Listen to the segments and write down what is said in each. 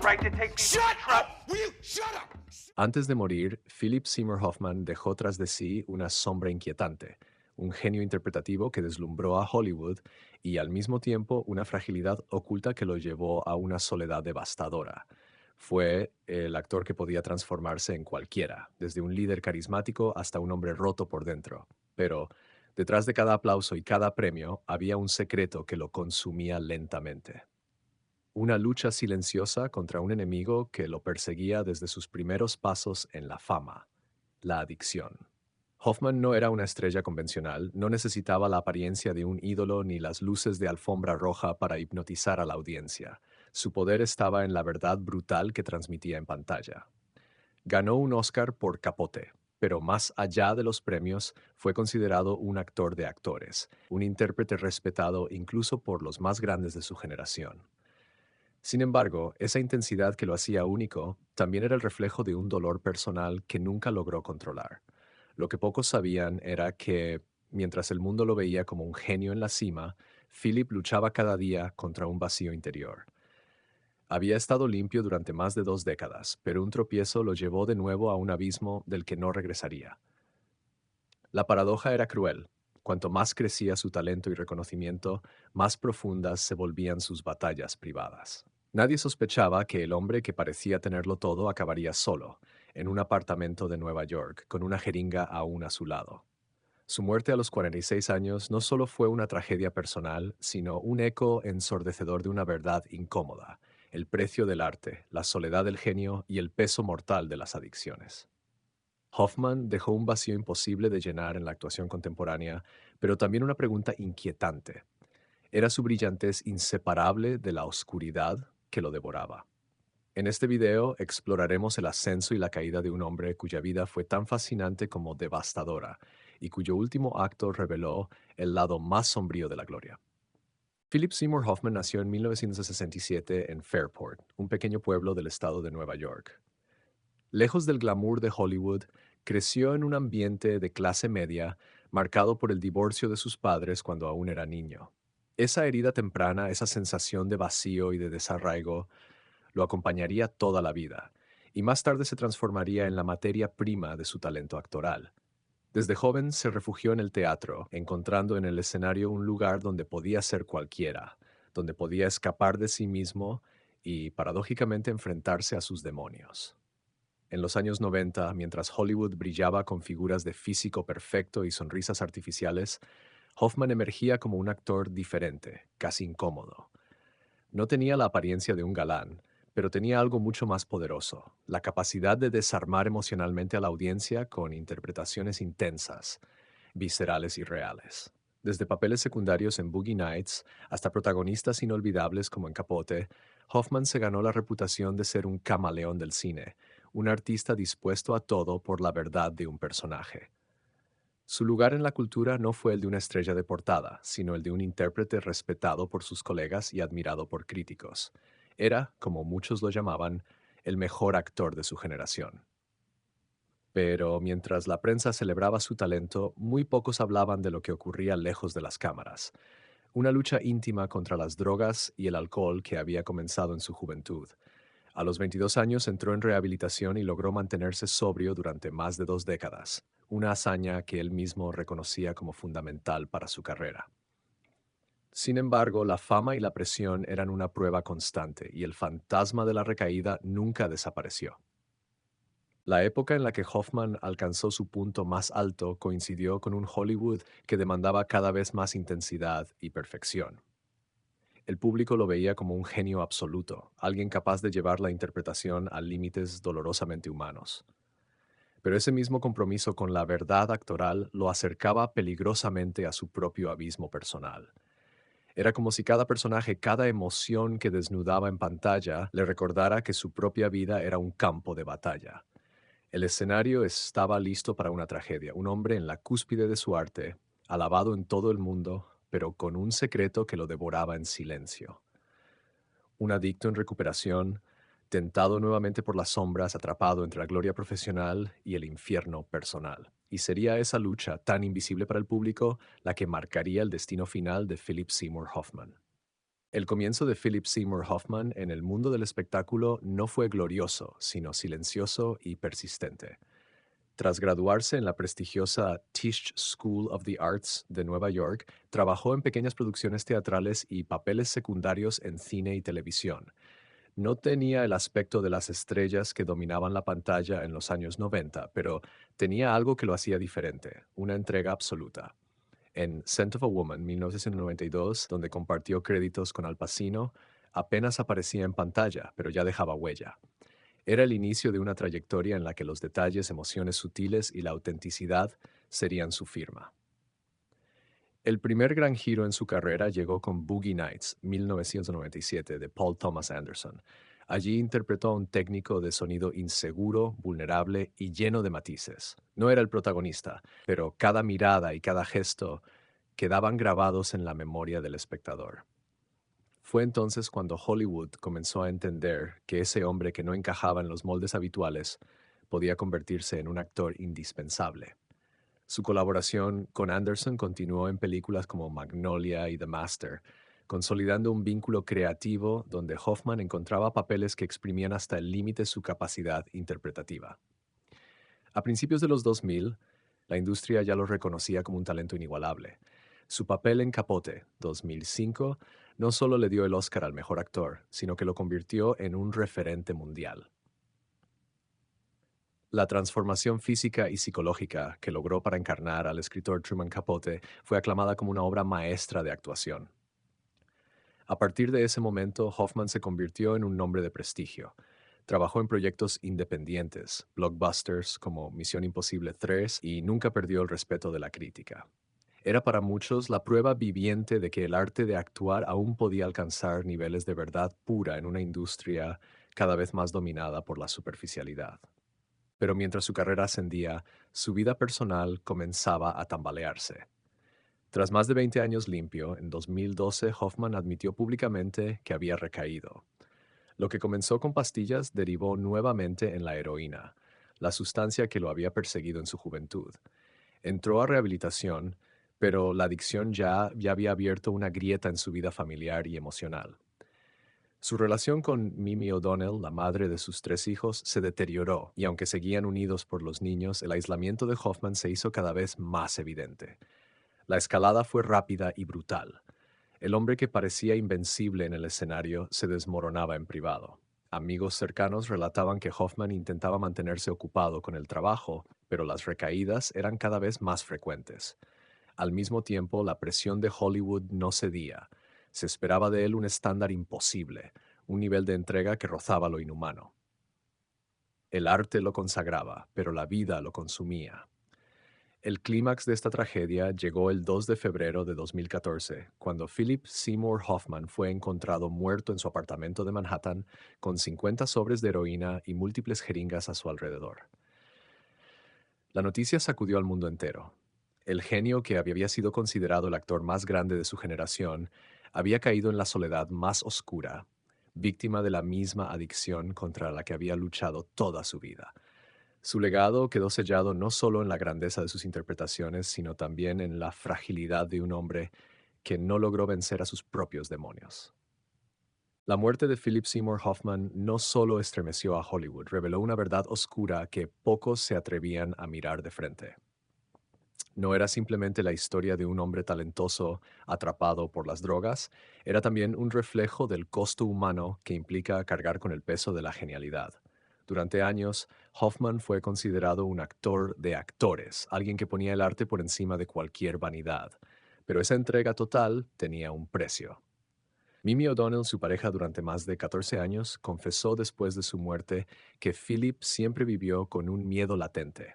right to take people to trial. Antes de morir, Philip Seymour Hoffman dejó tras de sí una sombra inquietante, un genio interpretativo que deslumbró a Hollywood y al mismo tiempo una fragilidad oculta que lo llevó a una soledad devastadora. Fue el actor que podía transformarse en cualquiera, desde un líder carismático hasta un hombre roto por dentro. Pero detrás de cada aplauso y cada premio había un secreto que lo consumía lentamente. Una lucha silenciosa contra un enemigo que lo perseguía desde sus primeros pasos en la fama, la adicción. Hoffman no era una estrella convencional, no necesitaba la apariencia de un ídolo ni las luces de alfombra roja para hipnotizar a la audiencia. Su poder estaba en la verdad brutal que transmitía en pantalla. Ganó un Oscar por Capote, pero más allá de los premios, fue considerado un actor de actores, un intérprete respetado incluso por los más grandes de su generación. Sin embargo, esa intensidad que lo hacía único también era el reflejo de un dolor personal que nunca logró controlar. Lo que pocos sabían era que, mientras el mundo lo veía como un genio en la cima, Philip luchaba cada día contra un vacío interior. Había estado limpio durante más de 2 décadas, pero un tropiezo lo llevó de nuevo a un abismo del que no regresaría. La paradoja era cruel. Cuanto más crecía su talento y reconocimiento, más profundas se volvían sus batallas privadas. Nadie sospechaba que el hombre que parecía tenerlo todo acabaría solo, en un apartamento de Nueva York, con una jeringa aún a su lado. Su muerte a los 46 años no solo fue una tragedia personal, sino un eco ensordecedor de una verdad incómoda: el precio del arte, la soledad del genio y el peso mortal de las adicciones. Hoffman dejó un vacío imposible de llenar en la actuación contemporánea, pero también una pregunta inquietante. ¿Era su brillantez inseparable de la oscuridad que lo devoraba? En este video exploraremos el ascenso y la caída de un hombre cuya vida fue tan fascinante como devastadora y cuyo último acto reveló el lado más sombrío de la gloria. Philip Seymour Hoffman nació en 1967 en Fairport, un pequeño pueblo del estado de Nueva York. Lejos del glamour de Hollywood, creció en un ambiente de clase media marcado por el divorcio de sus padres cuando aún era niño. Esa herida temprana, esa sensación de vacío y de desarraigo, lo acompañaría toda la vida, y más tarde se transformaría en la materia prima de su talento actoral. Desde joven se refugió en el teatro, encontrando en el escenario un lugar donde podía ser cualquiera, donde podía escapar de sí mismo y, paradójicamente, enfrentarse a sus demonios. En los años 90, mientras Hollywood brillaba con figuras de físico perfecto y sonrisas artificiales, Hoffman emergía como un actor diferente, casi incómodo. No tenía la apariencia de un galán, pero tenía algo mucho más poderoso: la capacidad de desarmar emocionalmente a la audiencia con interpretaciones intensas, viscerales y reales. Desde papeles secundarios en Boogie Nights hasta protagonistas inolvidables como en Capote, Hoffman se ganó la reputación de ser un camaleón del cine, un artista dispuesto a todo por la verdad de un personaje. Su lugar en la cultura no fue el de una estrella de portada, sino el de un intérprete respetado por sus colegas y admirado por críticos. Era, como muchos lo llamaban, el mejor actor de su generación. Pero mientras la prensa celebraba su talento, muy pocos hablaban de lo que ocurría lejos de las cámaras: una lucha íntima contra las drogas y el alcohol que había comenzado en su juventud. A los 22 años entró en rehabilitación y logró mantenerse sobrio durante más de 2 décadas, una hazaña que él mismo reconocía como fundamental para su carrera. Sin embargo, la fama y la presión eran una prueba constante y el fantasma de la recaída nunca desapareció. La época en la que Hoffman alcanzó su punto más alto coincidió con un Hollywood que demandaba cada vez más intensidad y perfección. El público lo veía como un genio absoluto, alguien capaz de llevar la interpretación a límites dolorosamente humanos. Pero ese mismo compromiso con la verdad actoral lo acercaba peligrosamente a su propio abismo personal. Era como si cada personaje, cada emoción que desnudaba en pantalla, le recordara que su propia vida era un campo de batalla. El escenario estaba listo para una tragedia: un hombre en la cúspide de su arte, alabado en todo el mundo, pero con un secreto que lo devoraba en silencio. Un adicto en recuperación, tentado nuevamente por las sombras, atrapado entre la gloria profesional y el infierno personal. Y sería esa lucha, tan invisible para el público, la que marcaría el destino final de Philip Seymour Hoffman. El comienzo de Philip Seymour Hoffman en el mundo del espectáculo no fue glorioso, sino silencioso y persistente. Tras graduarse en la prestigiosa Tisch School of the Arts de Nueva York, trabajó en pequeñas producciones teatrales y papeles secundarios en cine y televisión. No tenía el aspecto de las estrellas que dominaban la pantalla en los años 90, pero tenía algo que lo hacía diferente, una entrega absoluta. En Scent of a Woman, 1992, donde compartió créditos con Al Pacino, apenas aparecía en pantalla, pero ya dejaba huella. Era el inicio de una trayectoria en la que los detalles, emociones sutiles y la autenticidad serían su firma. El primer gran giro en su carrera llegó con Boogie Nights, 1997, de Paul Thomas Anderson. Allí interpretó a un técnico de sonido inseguro, vulnerable y lleno de matices. No era el protagonista, pero cada mirada y cada gesto quedaban grabados en la memoria del espectador. Fue entonces cuando Hollywood comenzó a entender que ese hombre que no encajaba en los moldes habituales podía convertirse en un actor indispensable. Su colaboración con Anderson continuó en películas como Magnolia y The Master, consolidando un vínculo creativo donde Hoffman encontraba papeles que exprimían hasta el límite su capacidad interpretativa. A principios de los 2000, la industria ya lo reconocía como un talento inigualable. Su papel en Capote, 2005, no solo le dio el Oscar al mejor actor, sino que lo convirtió en un referente mundial. La transformación física y psicológica que logró para encarnar al escritor Truman Capote fue aclamada como una obra maestra de actuación. A partir de ese momento, Hoffman se convirtió en un nombre de prestigio. Trabajó en proyectos independientes, blockbusters como Misión Imposible 3 y nunca perdió el respeto de la crítica. Era para muchos la prueba viviente de que el arte de actuar aún podía alcanzar niveles de verdad pura en una industria cada vez más dominada por la superficialidad. Pero mientras su carrera ascendía, su vida personal comenzaba a tambalearse. Tras más de 20 años limpio, en 2012 Hoffman admitió públicamente que había recaído. Lo que comenzó con pastillas derivó nuevamente en la heroína, la sustancia que lo había perseguido en su juventud. Entró a rehabilitación, pero la adicción ya había abierto una grieta en su vida familiar y emocional. Su relación con Mimi O'Donnell, la madre de sus 3 hijos, se deterioró, y aunque seguían unidos por los niños, el aislamiento de Hoffman se hizo cada vez más evidente. La escalada fue rápida y brutal. El hombre que parecía invencible en el escenario se desmoronaba en privado. Amigos cercanos relataban que Hoffman intentaba mantenerse ocupado con el trabajo, pero las recaídas eran cada vez más frecuentes. Al mismo tiempo, la presión de Hollywood no cedía. Se esperaba de él un estándar imposible, un nivel de entrega que rozaba lo inhumano. El arte lo consagraba, pero la vida lo consumía. El clímax de esta tragedia llegó el 2 de febrero de 2014, cuando Philip Seymour Hoffman fue encontrado muerto en su apartamento de Manhattan con 50 sobres de heroína y múltiples jeringas a su alrededor. La noticia sacudió al mundo entero. El genio que había sido considerado el actor más grande de su generación había caído en la soledad más oscura, víctima de la misma adicción contra la que había luchado toda su vida. Su legado quedó sellado no solo en la grandeza de sus interpretaciones, sino también en la fragilidad de un hombre que no logró vencer a sus propios demonios. La muerte de Philip Seymour Hoffman no solo estremeció a Hollywood, reveló una verdad oscura que pocos se atrevían a mirar de frente. No era simplemente la historia de un hombre talentoso atrapado por las drogas, era también un reflejo del costo humano que implica cargar con el peso de la genialidad. Durante años, Hoffman fue considerado un actor de actores, alguien que ponía el arte por encima de cualquier vanidad. Pero esa entrega total tenía un precio. Mimi O'Donnell, su pareja durante más de 14 años, confesó después de su muerte que Philip siempre vivió con un miedo latente,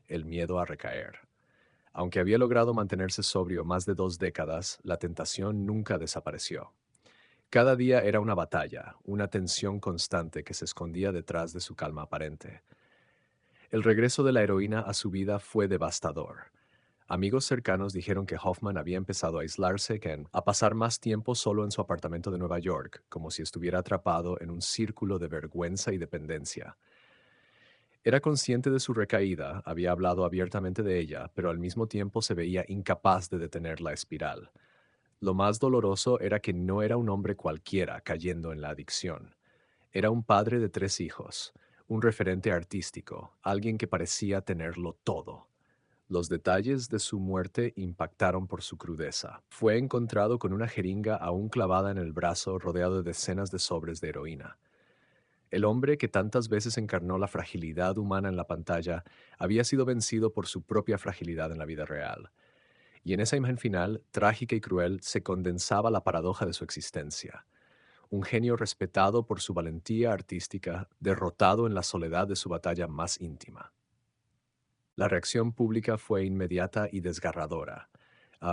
el miedo a recaer. Aunque había logrado mantenerse sobrio más de 2 décadas, la tentación nunca desapareció. Cada día era una batalla, una tensión constante que se escondía detrás de su calma aparente. El regreso de la heroína a su vida fue devastador. Amigos cercanos dijeron que Hoffman había empezado a aislarse, a pasar más tiempo solo en su apartamento de Nueva York, como si estuviera atrapado en un círculo de vergüenza y dependencia. Era consciente de su recaída, había hablado abiertamente de ella, pero al mismo tiempo se veía incapaz de detener la espiral. Lo más doloroso era que no era un hombre cualquiera cayendo en la adicción. Era un padre de 3 hijos, un referente artístico, alguien que parecía tenerlo todo. Los detalles de su muerte impactaron por su crudeza. Fue encontrado con una jeringa aún clavada en el brazo, rodeado de decenas de sobres de heroína. El hombre que tantas veces encarnó la fragilidad humana en la pantalla había sido vencido por su propia fragilidad en la vida real. Y en esa imagen final, trágica y cruel, se condensaba la paradoja de su existencia. Un genio respetado por su valentía artística, derrotado en la soledad de su batalla más íntima. La reacción pública fue inmediata y desgarradora.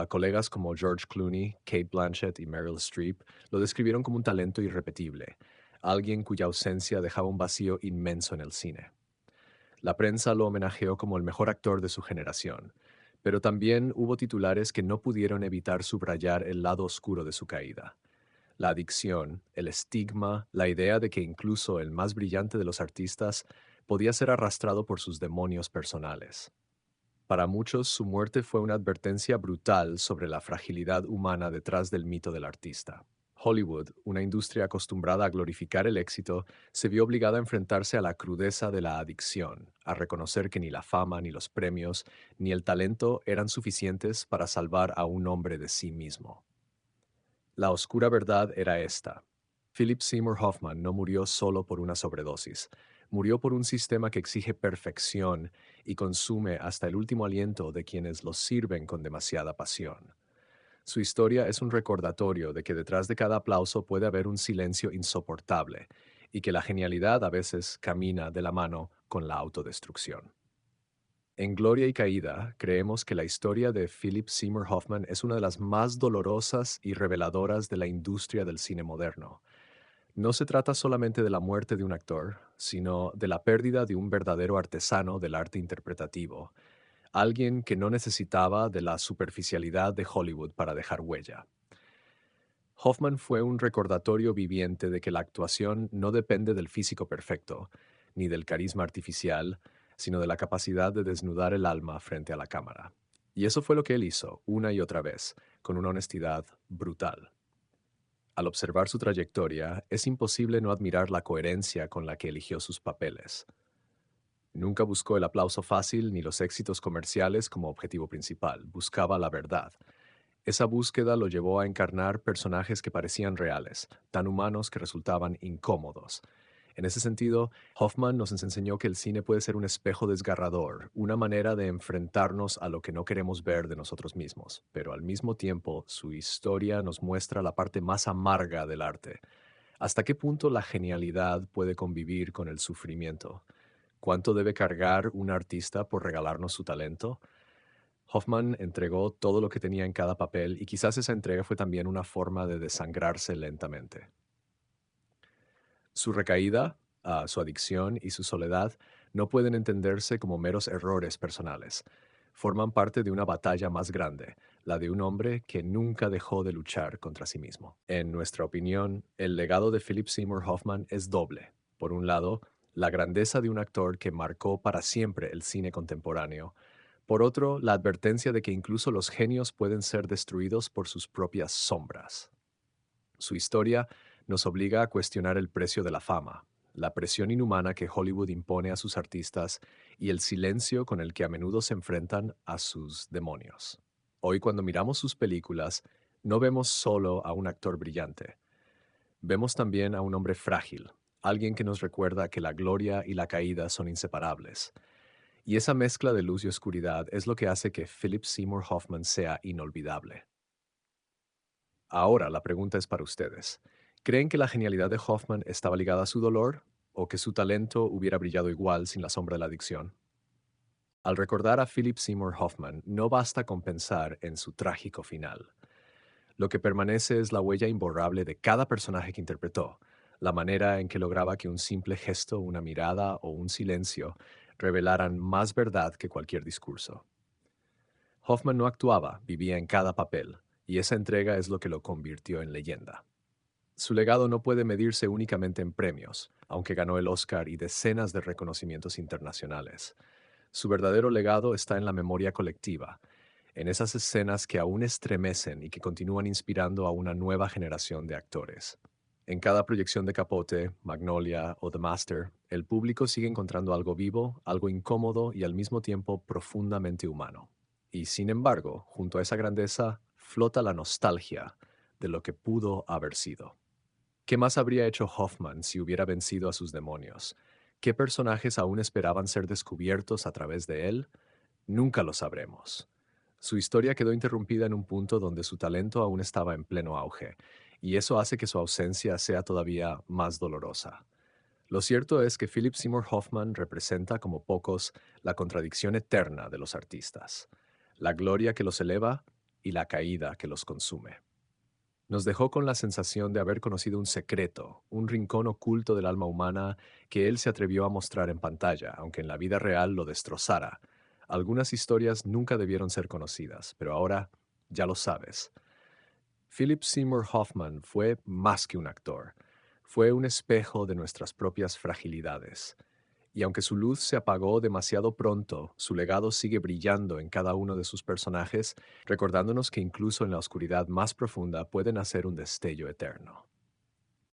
Colegas como George Clooney, Kate Blanchett y Meryl Streep lo describieron como un talento irrepetible, alguien cuya ausencia dejaba un vacío inmenso en el cine. La prensa lo homenajeó como el mejor actor de su generación, pero también hubo titulares que no pudieron evitar subrayar el lado oscuro de su caída. La adicción, el estigma, la idea de que incluso el más brillante de los artistas podía ser arrastrado por sus demonios personales. Para muchos, su muerte fue una advertencia brutal sobre la fragilidad humana detrás del mito del artista. Hollywood, una industria acostumbrada a glorificar el éxito, se vio obligada a enfrentarse a la crudeza de la adicción, a reconocer que ni la fama, ni los premios, ni el talento eran suficientes para salvar a un hombre de sí mismo. La oscura verdad era esta. Philip Seymour Hoffman no murió solo por una sobredosis. Murió por un sistema que exige perfección y consume hasta el último aliento de quienes lo sirven con demasiada pasión. Su historia es un recordatorio de que detrás de cada aplauso puede haber un silencio insoportable y que la genialidad a veces camina de la mano con la autodestrucción. En Gloria y Caída, creemos que la historia de Philip Seymour Hoffman es una de las más dolorosas y reveladoras de la industria del cine moderno. No se trata solamente de la muerte de un actor, sino de la pérdida de un verdadero artesano del arte interpretativo, alguien que no necesitaba de la superficialidad de Hollywood para dejar huella. Hoffman fue un recordatorio viviente de que la actuación no depende del físico perfecto, ni del carisma artificial, sino de la capacidad de desnudar el alma frente a la cámara. Y eso fue lo que él hizo, una y otra vez, con una honestidad brutal. Al observar su trayectoria, es imposible no admirar la coherencia con la que eligió sus papeles. Nunca buscó el aplauso fácil ni los éxitos comerciales como objetivo principal, buscaba la verdad. Esa búsqueda lo llevó a encarnar personajes que parecían reales, tan humanos que resultaban incómodos. En ese sentido, Hoffman nos enseñó que el cine puede ser un espejo desgarrador, una manera de enfrentarnos a lo que no queremos ver de nosotros mismos, pero al mismo tiempo su historia nos muestra la parte más amarga del arte. ¿Hasta qué punto la genialidad puede convivir con el sufrimiento? ¿Cuánto debe cargar un artista por regalarnos su talento? Hoffman entregó todo lo que tenía en cada papel y quizás esa entrega fue también una forma de desangrarse lentamente. Su recaída, su adicción y su soledad no pueden entenderse como meros errores personales. Forman parte de una batalla más grande, la de un hombre que nunca dejó de luchar contra sí mismo. En nuestra opinión, el legado de Philip Seymour Hoffman es doble. Por un lado, la grandeza de un actor que marcó para siempre el cine contemporáneo. Por otro, la advertencia de que incluso los genios pueden ser destruidos por sus propias sombras. Su historia nos obliga a cuestionar el precio de la fama, la presión inhumana que Hollywood impone a sus artistas y el silencio con el que a menudo se enfrentan a sus demonios. Hoy cuando miramos sus películas, no vemos solo a un actor brillante, vemos también a un hombre frágil, alguien que nos recuerda que la gloria y la caída son inseparables. Y esa mezcla de luz y oscuridad es lo que hace que Philip Seymour Hoffman sea inolvidable. Ahora la pregunta es para ustedes. ¿Creen que la genialidad de Hoffman estaba ligada a su dolor o que su talento hubiera brillado igual sin la sombra de la adicción? Al recordar a Philip Seymour Hoffman, no basta con pensar en su trágico final. Lo que permanece es la huella imborrable de cada personaje que interpretó, la manera en que lograba que un simple gesto, una mirada o un silencio revelaran más verdad que cualquier discurso. Hoffman no actuaba, vivía en cada papel, y esa entrega es lo que lo convirtió en leyenda. Su legado no puede medirse únicamente en premios, aunque ganó el Oscar y decenas de reconocimientos internacionales. Su verdadero legado está en la memoria colectiva, en esas escenas que aún estremecen y que continúan inspirando a una nueva generación de actores. En cada proyección de Capote, Magnolia o The Master, el público sigue encontrando algo vivo, algo incómodo y al mismo tiempo profundamente humano. Y sin embargo, junto a esa grandeza, flota la nostalgia de lo que pudo haber sido. ¿Qué más habría hecho Hoffman si hubiera vencido a sus demonios? ¿Qué personajes aún esperaban ser descubiertos a través de él? Nunca lo sabremos. Su historia quedó interrumpida en un punto donde su talento aún estaba en pleno auge, y eso hace que su ausencia sea todavía más dolorosa. Lo cierto es que Philip Seymour Hoffman representa como pocos la contradicción eterna de los artistas, la gloria que los eleva y la caída que los consume. Nos dejó con la sensación de haber conocido un secreto, un rincón oculto del alma humana que él se atrevió a mostrar en pantalla, aunque en la vida real lo destrozara. Algunas historias nunca debieron ser conocidas, pero ahora ya lo sabes. Philip Seymour Hoffman fue más que un actor. Fue un espejo de nuestras propias fragilidades. Y aunque su luz se apagó demasiado pronto, su legado sigue brillando en cada uno de sus personajes, recordándonos que incluso en la oscuridad más profunda puede nacer un destello eterno.